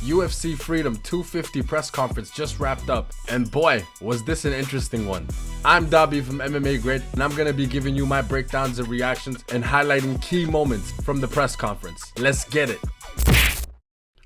UFC Freedom 250 press conference just wrapped up, and boy, was this an interesting one. I'm Dhabi from MMA Grid, and I'm gonna be giving you my breakdowns and reactions and highlighting key moments from the press conference. Let's get it.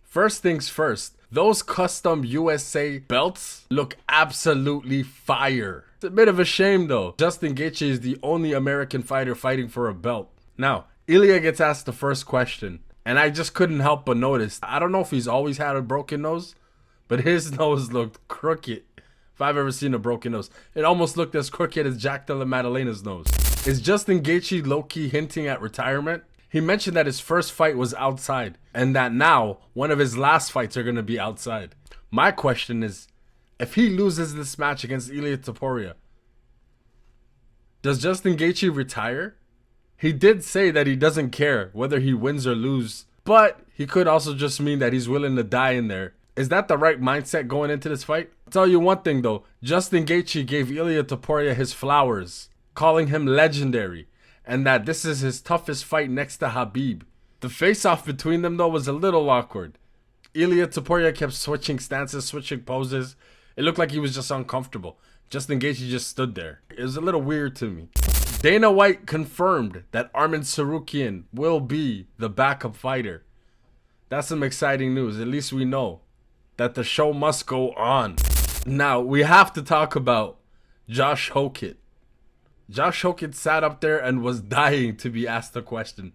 First things first, those custom USA belts look absolutely fire. It's a bit of a shame though. Justin Gaethje is the only American fighter fighting for a belt. Now, Ilia gets asked the first question, and I just couldn't help but notice. I don't know if he's always had a broken nose, but his nose looked crooked. If I've ever seen a broken nose, it almost looked as crooked as Jack Della Maddalena's nose. Is Justin Gaethje low-key hinting at retirement? He mentioned that his first fight was outside, and that now one of his last fights are going to be outside. My question is, if he loses this match against Ilia Topuria, does Justin Gaethje retire? He did say that he doesn't care whether he wins or loses, but he could also just mean that he's willing to die in there. Is that the right mindset going into this fight? I'll tell you one thing though, Justin Gaethje gave Ilia Topuria his flowers, calling him legendary, and that this is his toughest fight next to Khabib. The face-off between them though was a little awkward. Ilia Topuria kept switching stances, switching poses. It looked like he was just uncomfortable. Justin Gaethje just stood there. It was a little weird to me. Dana White confirmed that Arman Tsarukyan will be the backup fighter. That's some exciting news. At least we know that the show must go on. Now, we have to talk about Josh Hokt. Josh Hokt sat up there and was dying to be asked a question.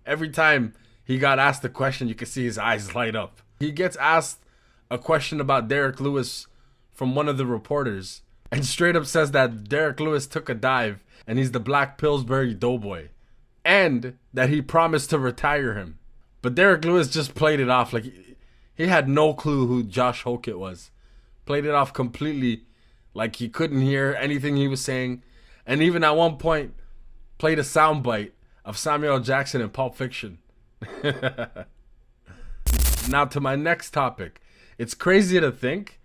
Every time he got asked a question, you could see his eyes light up. He gets asked a question about Derek Lewis from one of the reporters, and straight up says that Derek Lewis took a dive and he's the Black Pillsbury Doughboy, and that he promised to retire him. But Derek Lewis just played it off like he had no clue who Josh Hokt was. Played it off completely like he couldn't hear anything he was saying, and even at one point played a soundbite of Samuel L. Jackson in Pulp Fiction. Now to my next topic. It's crazy to think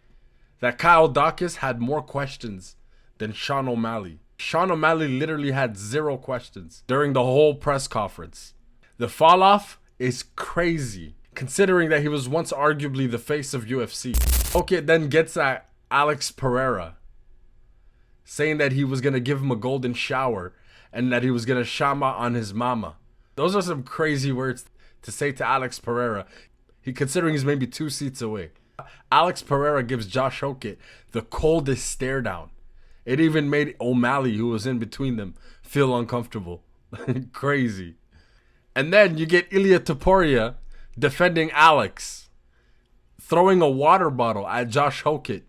that Kyle Dawkins had more questions than Sean O'Malley. Sean O'Malley literally had 0 questions during the whole press conference. The fall off is crazy, considering that he was once arguably the face of UFC. Okay, then gets at Alex Pereira, saying that he was going to give him a golden shower and that he was going to shama on his mama. Those are some crazy words to say to Alex Pereira, considering he's maybe 2 seats away. Alex Pereira gives Josh Hokt the coldest stare down. It even made O'Malley, who was in between them, feel uncomfortable. Crazy. And then you get Ilia Topuria defending Alex, throwing a water bottle at Josh Hokt.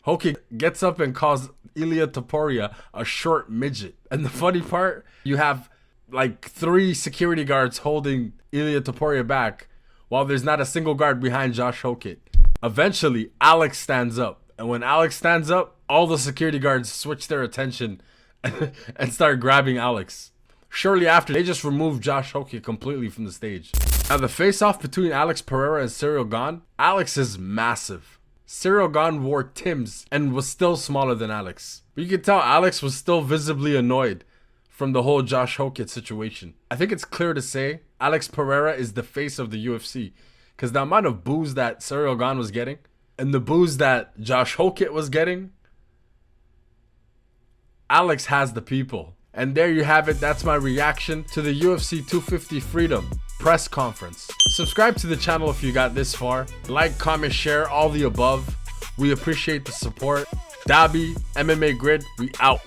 Hokt gets up and calls Ilia Topuria a short midget. And the funny part, you have like 3 security guards holding Ilia Topuria back, while there's not a single guard behind Josh Hokt. Eventually, Alex stands up. And when Alex stands up, all the security guards switch their attention and start grabbing Alex. Shortly after, they just removed Josh Hokt completely from the stage. Now, the face-off between Alex Pereira and Cyril Gane, Alex is massive. Cyril Gane wore Timbs and was still smaller than Alex. But you can tell Alex was still visibly annoyed from the whole Josh Hokt situation. I think it's clear to say Alex Pereira is the face of the UFC, because the amount of boos that Cyril Gane was getting and the boos that Josh Hokt was getting, Alex has the people. And there you have it. That's my reaction to the UFC 250 Freedom press conference. Subscribe to the channel if you got this far. Like, comment, share, all the above. We appreciate the support. Dhabi, MMA Grid, we out.